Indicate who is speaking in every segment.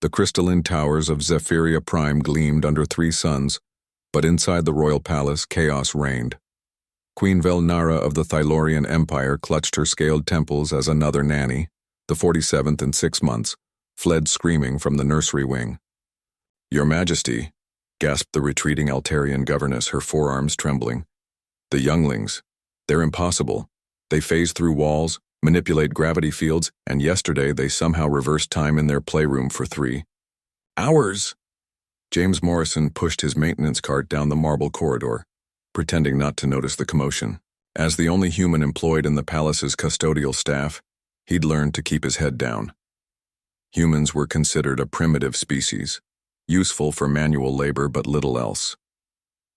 Speaker 1: The crystalline towers of Zephyria Prime gleamed under three suns, but inside the royal palace chaos reigned. Queen Velnara of the Thylorian Empire clutched her scaled temples as another Nanny, the 47th in 6 months, fled screaming from the nursery wing. "Your Majesty," gasped the retreating Altarian governess, her forearms trembling. "The younglings, they're impossible. They phase through walls, manipulate gravity fields, and yesterday they somehow reversed time in their playroom for 3 hours." James Morrison pushed his maintenance cart down the marble corridor, pretending not to notice the commotion. As the only human employed in the palace's custodial staff, he'd learned to keep his head down. Humans were considered a primitive species, useful for manual labor but little else.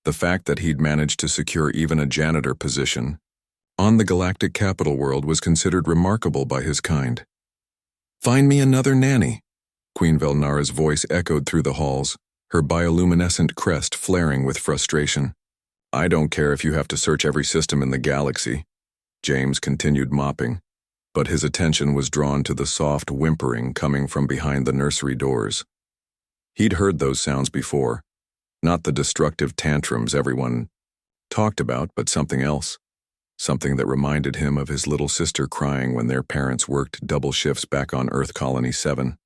Speaker 1: The fact that he'd managed to secure even a janitor position on the galactic capital world was considered remarkable by his kind. "Find me another Nanny," Queen Velnara's voice echoed through the halls, her bioluminescent crest flaring with frustration. "I don't care if you have to search every system in the galaxy," James continued mopping, but his attention was drawn to the soft whimpering coming from behind the nursery doors. He'd heard those sounds before, not the destructive tantrums everyone talked about, but something else. Something that reminded him of his little sister crying when their parents worked double shifts back on Earth Colony 7.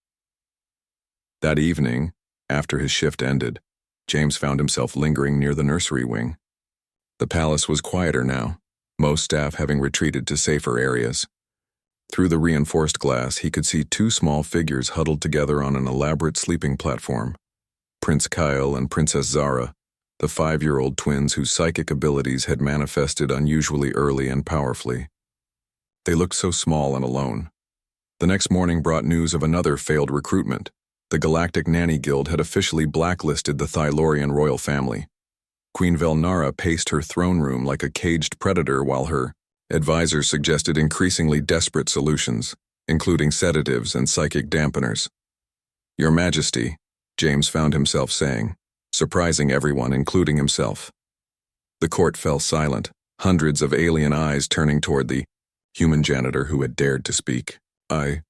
Speaker 1: That evening, after his shift ended, James found himself lingering near the nursery wing. The palace was quieter now, most staff having retreated to safer areas. Through the reinforced glass, he could see 2 small figures huddled together on an elaborate sleeping platform. Prince Kyle and Princess Zara, the 5-year-old twins whose psychic abilities had manifested unusually early and powerfully. They looked so small and alone. The next morning brought news of another failed recruitment. The Galactic Nanny Guild had officially blacklisted the Thylorian royal family. Queen Velnara paced her throne room like a caged predator while her advisors suggested increasingly desperate solutions, including sedatives and psychic dampeners. "Your Majesty," James found himself saying, surprising everyone, including himself. The court fell silent, hundreds of alien eyes turning toward the human janitor who had dared to speak. I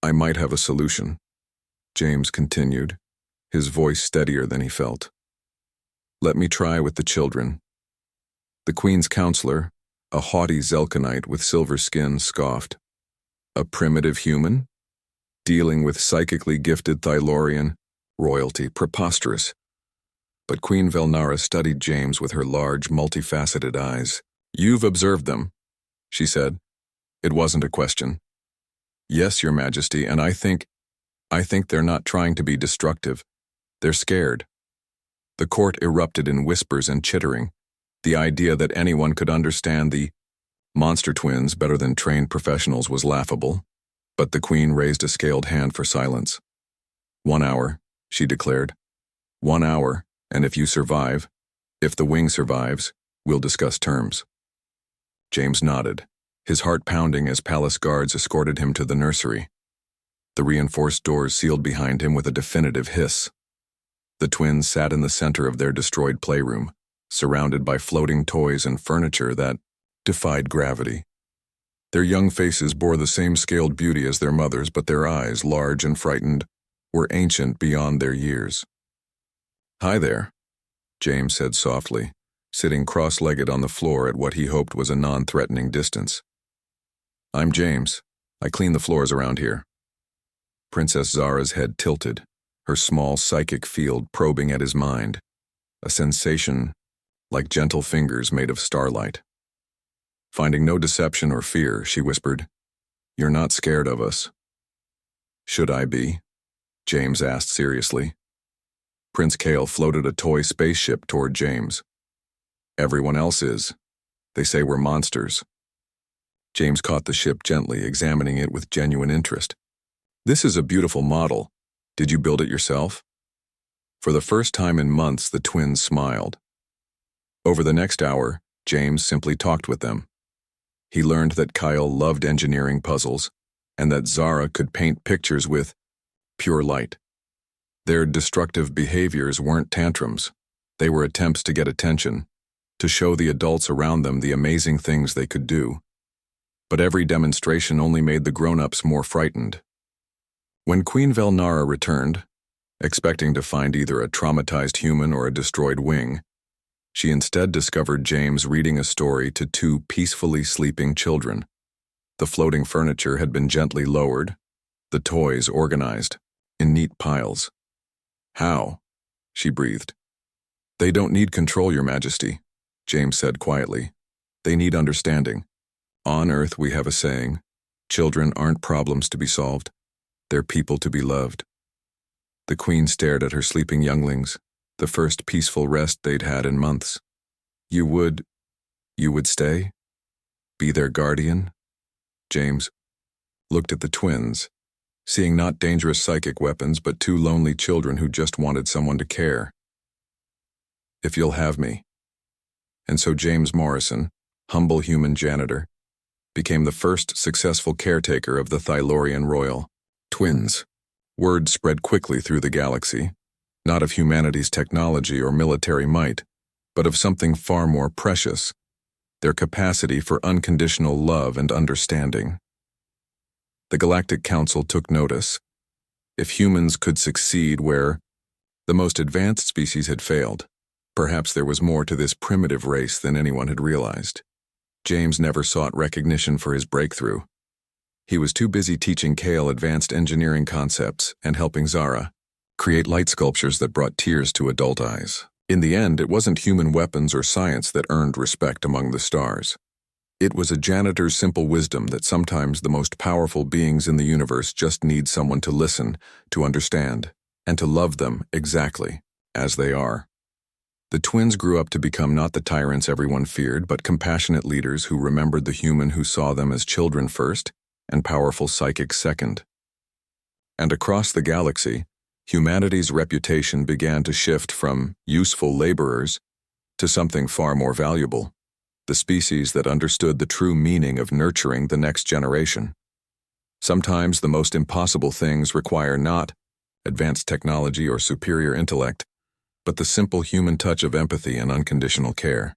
Speaker 1: might have a solution," James continued, his voice steadier than he felt. "Let me try with the children." The Queen's counselor, a haughty Zelkanite with silver skin, scoffed. "A primitive human? Dealing with psychically gifted Thylorian royalty, preposterous." But Queen Velnara studied James with her large, multifaceted eyes. "You've observed them," she said. It wasn't a question. "Yes, Your Majesty, and I think they're not trying to be destructive. They're scared." The court erupted in whispers and chittering. The idea that anyone could understand the monster twins better than trained professionals was laughable, but the Queen raised a scaled hand for silence. "1 hour, she declared. 1 hour, and if you survive, if the wing survives, we'll discuss terms." James nodded, his heart pounding as palace guards escorted him to the nursery. The reinforced doors sealed behind him with a definitive hiss. The twins sat in the center of their destroyed playroom, surrounded by floating toys and furniture that defied gravity. Their young faces bore the same scaled beauty as their mothers, but their eyes, large and frightened, were ancient beyond their years. "Hi there," James said softly, sitting cross-legged on the floor at what he hoped was a non-threatening distance. "I'm James. I clean the floors around here." Princess Zara's head tilted, her small psychic field probing at his mind, a sensation like gentle fingers made of starlight. Finding no deception or fear, she whispered, "You're not scared of us." "Should I be?" James asked seriously. Prince Kale floated a toy spaceship toward James. "Everyone else is. They say we're monsters." James caught the ship gently, examining it with genuine interest. "This is a beautiful model. Did you build it yourself?" For the first time in months, the twins smiled. Over the next hour, James simply talked with them. He learned that Kyle loved engineering puzzles, and that Zara could paint pictures with pure light. Their destructive behaviors weren't tantrums. They were attempts to get attention, to show the adults around them the amazing things they could do. But every demonstration only made the grown-ups more frightened. When Queen Velnara returned, expecting to find either a traumatized human or a destroyed wing, she instead discovered James reading a story to two peacefully sleeping children. The floating furniture had been gently lowered, the toys organized, in neat piles. "How?" she breathed. "They don't need control, Your Majesty," James said quietly. "They need understanding. On Earth we have a saying, children aren't problems to be solved, they're people to be loved." The Queen stared at her sleeping younglings, the first peaceful rest they'd had in months. You would stay? Be their guardian?" James looked at the twins, seeing not dangerous psychic weapons but two lonely children who just wanted someone to care. "If you'll have me." And so James Morrison, humble human janitor, became the first successful caretaker of the Thylorian royal twins. Word spread quickly through the galaxy, not of humanity's technology or military might, but of something far more precious, their capacity for unconditional love and understanding. The Galactic Council took notice. If humans could succeed where the most advanced species had failed, perhaps there was more to this primitive race than anyone had realized. James never sought recognition for his breakthrough. He was too busy teaching Kale advanced engineering concepts and helping Zara create light sculptures that brought tears to adult eyes. In the end, it wasn't human weapons or science that earned respect among the stars. It was a janitor's simple wisdom that sometimes the most powerful beings in the universe just need someone to listen, to understand, and to love them exactly as they are. The twins grew up to become not the tyrants everyone feared, but compassionate leaders who remembered the human who saw them as children first and powerful psychics second. And across the galaxy, humanity's reputation began to shift from useful laborers to something far more valuable, the species that understood the true meaning of nurturing the next generation. Sometimes the most impossible things require not advanced technology or superior intellect, but the simple human touch of empathy and unconditional care.